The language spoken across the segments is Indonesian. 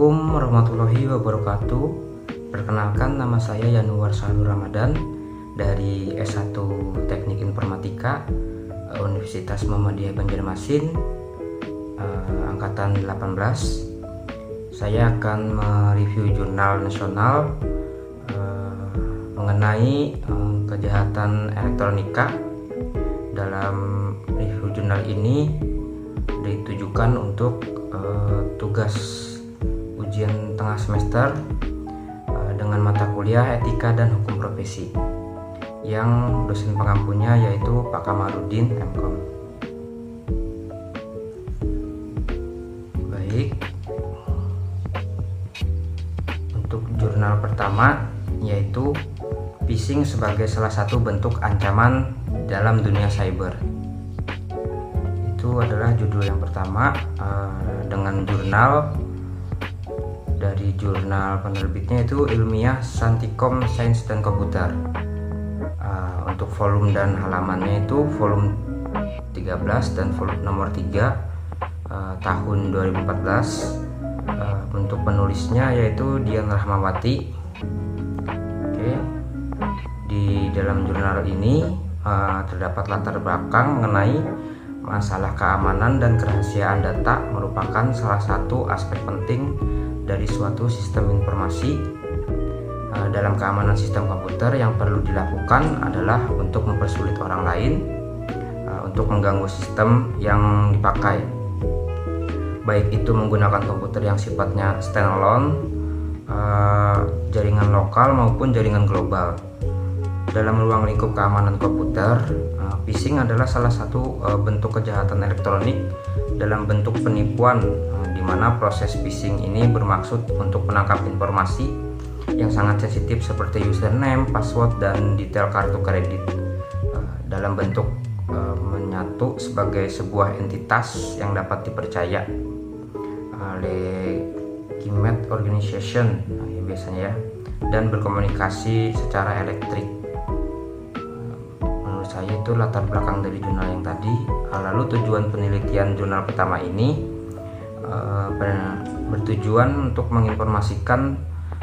Assalamualaikum warahmatullahi wabarakatuh. Perkenalkan, nama saya Yanuar Salur Ramadan dari S1 Teknik Informatika Universitas Muhammadiyah Banjarmasin, angkatan 18. Saya akan mereview jurnal nasional mengenai kejahatan elektronika. Dalam review jurnal ini ditujukan untuk tugas ujian tengah semester dengan mata kuliah Etika dan Hukum Profesi yang dosen pengampunya yaitu Pak Kamarudin MKom. Baik, untuk jurnal pertama yaitu phishing sebagai salah satu bentuk ancaman dalam dunia cyber. Itu adalah judul yang pertama, dengan jurnal dari jurnal penerbitnya itu Ilmiah Santikom Sains dan Komputer. Untuk volume dan halamannya itu volume 13 dan volume nomor 3 tahun 2014. Untuk penulisnya yaitu Dian Rahmawati. Oke. Di dalam jurnal ini terdapat latar belakang mengenai masalah keamanan dan kerahasiaan data merupakan salah satu aspek penting dari suatu sistem informasi. Dalam keamanan sistem komputer yang perlu dilakukan adalah untuk mempersulit orang lain untuk mengganggu sistem yang dipakai, baik itu menggunakan komputer yang sifatnya standalone, jaringan lokal maupun jaringan global. Dalam ruang lingkup keamanan komputer, phishing adalah salah satu bentuk kejahatan elektronik dalam bentuk penipuan, di mana proses phishing ini bermaksud untuk menangkap informasi yang sangat sensitif seperti username, password, dan detail kartu kredit dalam bentuk menyatu sebagai sebuah entitas yang dapat dipercaya, legitimate organization biasanya ya, dan berkomunikasi secara elektrik. Saya itu latar belakang dari jurnal yang tadi. Lalu tujuan penelitian jurnal pertama ini bertujuan untuk menginformasikan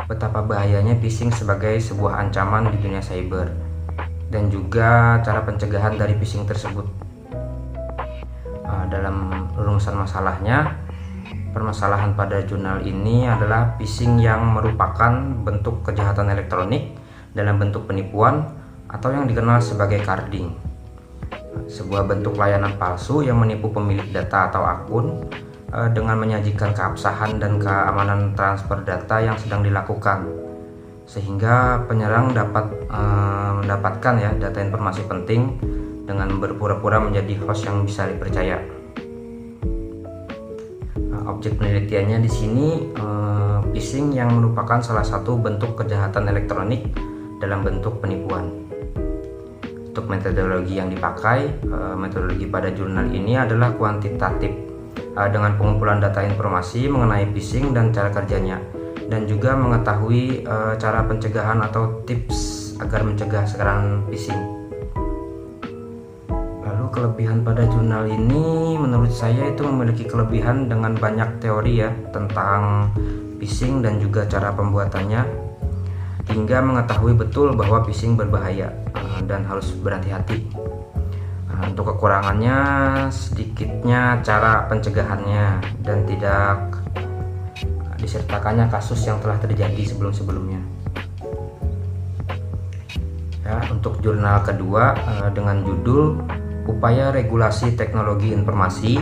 betapa bahayanya phishing sebagai sebuah ancaman di dunia cyber dan juga cara pencegahan dari phishing tersebut. Dalam rumusan masalahnya, permasalahan pada jurnal ini adalah phishing yang merupakan bentuk kejahatan elektronik dalam bentuk penipuan atau yang dikenal sebagai carding, sebuah bentuk layanan palsu yang menipu pemilik data atau akun dengan menyajikan keabsahan dan keamanan transfer data yang sedang dilakukan, sehingga penyerang dapat mendapatkan data informasi penting dengan berpura-pura menjadi host yang bisa dipercaya. Objek penelitiannya di sini phishing yang merupakan salah satu bentuk kejahatan elektronik dalam bentuk penipuan. Untuk metodologi yang dipakai, metodologi pada jurnal ini adalah kuantitatif dengan pengumpulan data informasi mengenai phishing dan cara kerjanya, dan juga mengetahui cara pencegahan atau tips agar mencegah serangan phishing. Lalu kelebihan pada jurnal ini menurut saya itu memiliki kelebihan dengan banyak teori tentang phishing dan juga cara pembuatannya, hingga mengetahui betul bahwa phishing berbahaya dan harus berhati-hati. Untuk kekurangannya, sedikitnya cara pencegahannya dan tidak disertakannya kasus yang telah terjadi sebelum-sebelumnya. Untuk jurnal kedua dengan judul Upaya Regulasi Teknologi Informasi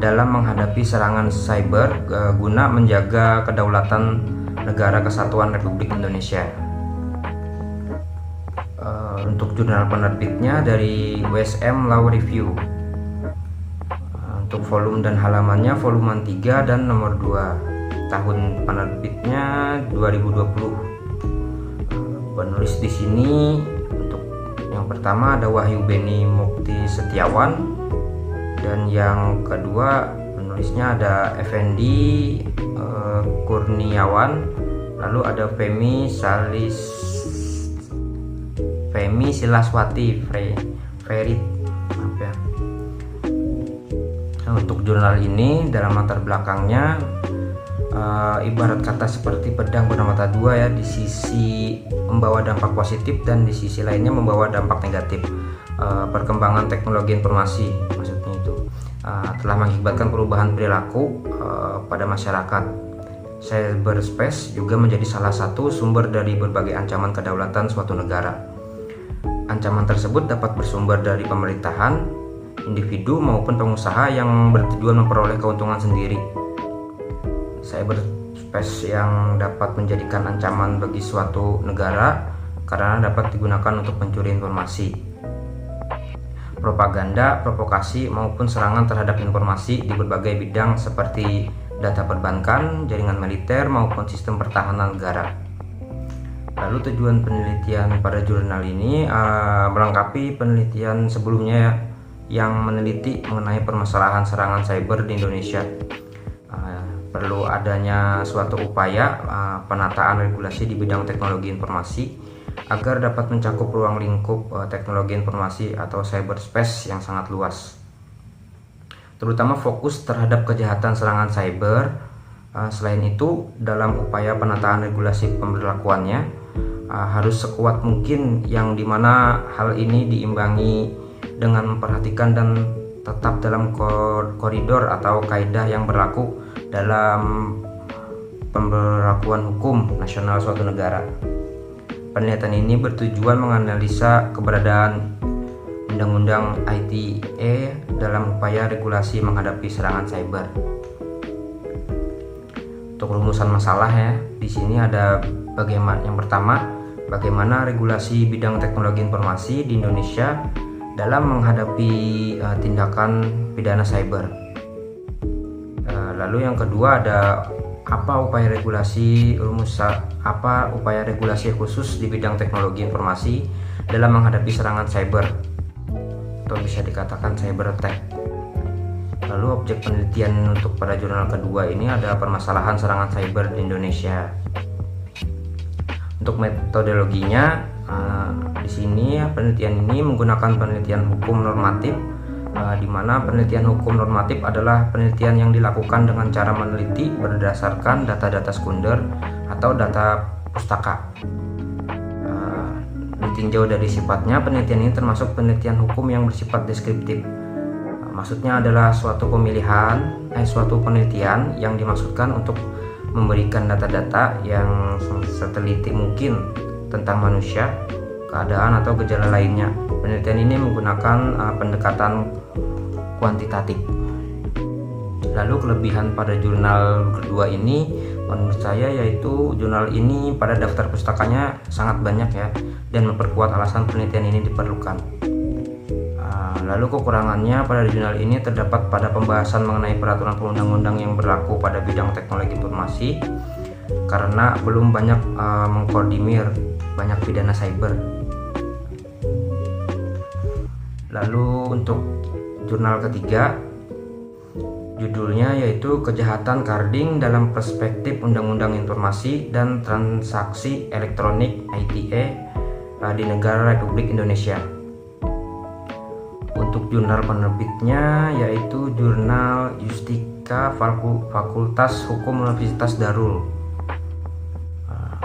dalam Menghadapi Serangan Cyber guna Menjaga Kedaulatan Negara Kesatuan Republik Indonesia. Untuk jurnal penerbitnya dari WSM Law Review. Untuk volume dan halamannya volume 3 dan nomor 2. Tahun penerbitnya 2020. Penulis di sini untuk yang pertama ada Wahyu Beni Mukti Setiawan, dan yang kedua penulisnya ada Effendi Kurniawan, lalu ada Femi Silaswati Ferit. Untuk jurnal ini dalam latar belakangnya ibarat kata seperti pedang bermata dua ya, di sisi membawa dampak positif dan di sisi lainnya membawa dampak negatif. Perkembangan teknologi informasi maksudnya itu telah mengakibatkan perubahan perilaku pada masyarakat. Cyberspace juga menjadi salah satu sumber dari berbagai ancaman kedaulatan suatu negara. Ancaman tersebut dapat bersumber dari pemerintahan, individu maupun pengusaha yang bertujuan memperoleh keuntungan sendiri. Cyberspace yang dapat menjadikan ancaman bagi suatu negara karena dapat digunakan untuk mencuri informasi, propaganda, provokasi maupun serangan terhadap informasi di berbagai bidang seperti data perbankan, jaringan militer maupun sistem pertahanan negara. Lalu tujuan penelitian pada jurnal ini melengkapi penelitian sebelumnya yang meneliti mengenai permasalahan serangan cyber di Indonesia. Perlu adanya suatu upaya penataan regulasi di bidang teknologi informasi agar dapat mencakup ruang lingkup teknologi informasi atau cyberspace yang sangat luas, terutama fokus terhadap kejahatan serangan cyber. Selain itu, dalam upaya penataan regulasi pemberlakuannya harus sekuat mungkin, yang dimana hal ini diimbangi dengan memperhatikan dan tetap dalam koridor atau kaidah yang berlaku dalam pemberlakuan hukum nasional suatu negara. Penelitian ini bertujuan menganalisa keberadaan Undang-Undang ITE dalam upaya regulasi menghadapi serangan cyber. Untuk rumusan masalah ya, di sini ada yang pertama, bagaimana regulasi bidang teknologi informasi di Indonesia dalam menghadapi tindakan pidana cyber. Lalu yang kedua ada upaya regulasi khusus di bidang teknologi informasi dalam menghadapi serangan cyber atau bisa dikatakan cyber attack. Lalu objek penelitian untuk pada jurnal kedua ini ada permasalahan serangan cyber di Indonesia. Untuk metodologinya, di sini penelitian ini menggunakan penelitian hukum normatif, di mana penelitian hukum normatif adalah penelitian yang dilakukan dengan cara meneliti berdasarkan data-data sekunder atau data pustaka. Ditinjau dari sifatnya, penelitian ini termasuk penelitian hukum yang bersifat deskriptif. Maksudnya adalah suatu penelitian yang dimaksudkan untuk memberikan data-data yang seteliti mungkin tentang manusia, keadaan atau gejala lainnya. Penelitian ini menggunakan pendekatan kuantitatif. Lalu kelebihan pada jurnal kedua ini menurut saya yaitu jurnal ini pada daftar pustakanya sangat banyak ya, dan memperkuat alasan penelitian ini diperlukan. Lalu kekurangannya pada jurnal ini terdapat pada pembahasan mengenai peraturan perundang-undang yang berlaku pada bidang teknologi informasi, karena belum banyak mengkoordinir banyak pidana cyber. Lalu untuk jurnal ketiga, judulnya yaitu Kejahatan Carding dalam Perspektif Undang-Undang Informasi dan Transaksi Elektronik ITE di Negara Republik Indonesia. Untuk jurnal penerbitnya yaitu Jurnal Justika Fakultas Hukum Universitas Darul.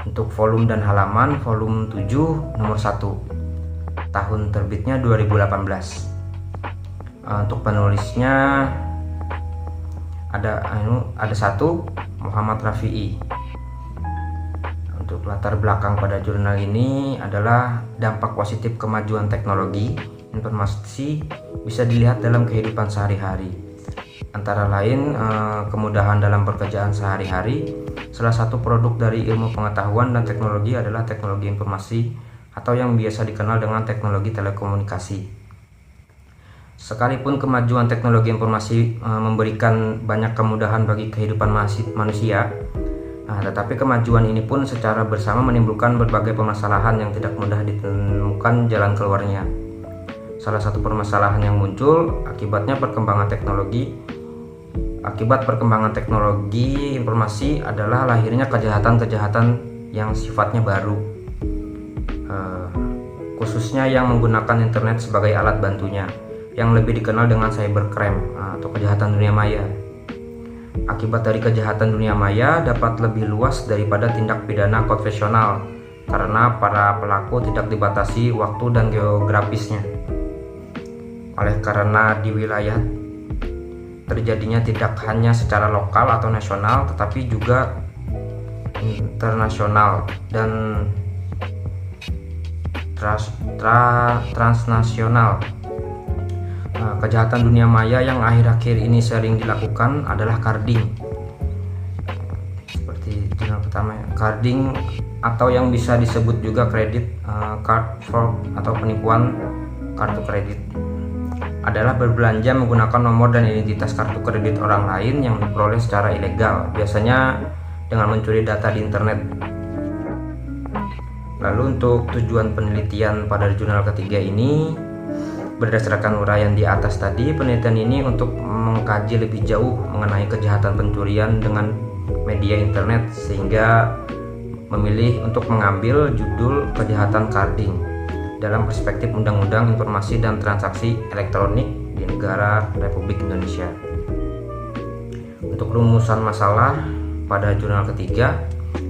Untuk volume dan halaman, volume 7 nomor 1, tahun terbitnya 2018. Untuk penulisnya ada satu, Muhammad Rafi'i. Untuk latar belakang pada jurnal ini adalah dampak positif kemajuan teknologi informasi bisa dilihat dalam kehidupan sehari-hari. Antara lain kemudahan dalam pekerjaan sehari-hari. Salah satu produk dari ilmu pengetahuan dan teknologi adalah teknologi informasi atau yang biasa dikenal dengan teknologi telekomunikasi. Sekalipun kemajuan teknologi informasi memberikan banyak kemudahan bagi kehidupan manusia, tetapi kemajuan ini pun secara bersama menimbulkan berbagai permasalahan yang tidak mudah ditemukan jalan keluarnya. Salah satu permasalahan yang muncul akibat perkembangan teknologi informasi adalah lahirnya kejahatan-kejahatan yang sifatnya baru, khususnya yang menggunakan internet sebagai alat bantunya, yang lebih dikenal dengan cybercrime atau kejahatan dunia maya. Akibat dari kejahatan dunia maya dapat lebih luas daripada tindak pidana konvensional karena para pelaku tidak dibatasi waktu dan geografisnya. Oleh karena di wilayah terjadinya tidak hanya secara lokal atau nasional tetapi juga internasional dan transnasional. Kejahatan dunia maya yang akhir-akhir ini sering dilakukan adalah carding. Seperti jurnal pertama, carding atau yang bisa disebut juga credit card fraud atau penipuan kartu kredit adalah berbelanja menggunakan nomor dan identitas kartu kredit orang lain yang diperoleh secara ilegal, biasanya dengan mencuri data di internet. Lalu untuk tujuan penelitian pada jurnal ketiga ini, berdasarkan uraian di atas tadi, penelitian ini untuk mengkaji lebih jauh mengenai kejahatan pencurian dengan media internet sehingga memilih untuk mengambil judul kejahatan carding dalam perspektif Undang-Undang Informasi dan Transaksi Elektronik di negara Republik Indonesia. Untuk rumusan masalah pada jurnal ketiga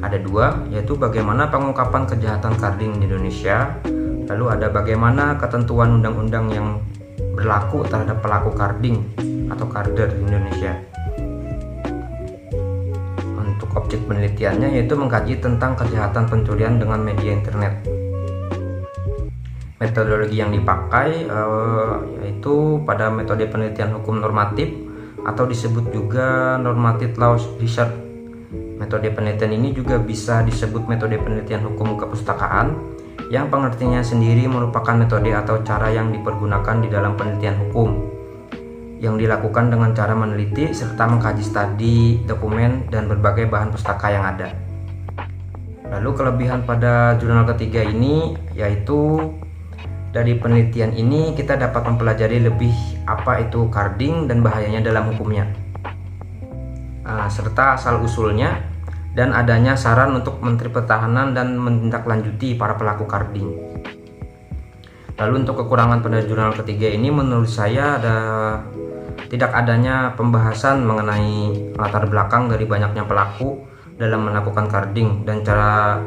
ada dua, yaitu bagaimana pengungkapan kejahatan carding di Indonesia. Lalu ada bagaimana ketentuan undang-undang yang berlaku terhadap pelaku carding atau carder di Indonesia. Untuk objek penelitiannya yaitu mengkaji tentang kejahatan pencurian dengan media internet. Metodologi yang dipakai yaitu pada metode penelitian hukum normatif atau disebut juga normative law research. Metode penelitian ini juga bisa disebut metode penelitian hukum kepustakaan, yang pengertiannya sendiri merupakan metode atau cara yang dipergunakan di dalam penelitian hukum yang dilakukan dengan cara meneliti serta mengkaji studi, dokumen, dan berbagai bahan pustaka yang ada. Lalu kelebihan pada jurnal ketiga ini yaitu dari penelitian ini kita dapat mempelajari lebih apa itu carding dan bahayanya dalam hukumnya, serta asal-usulnya dan adanya saran untuk Menteri Pertahanan dan menindaklanjuti para pelaku carding. Lalu untuk kekurangan pada jurnal ketiga ini menurut saya tidak adanya pembahasan mengenai latar belakang dari banyaknya pelaku dalam melakukan carding dan cara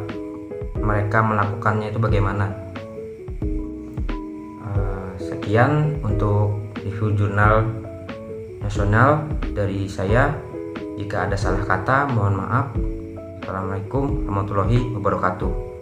mereka melakukannya itu bagaimana. Sekian untuk review jurnal nasional dari saya. Jika ada salah kata, mohon maaf. Assalamualaikum warahmatullahi wabarakatuh.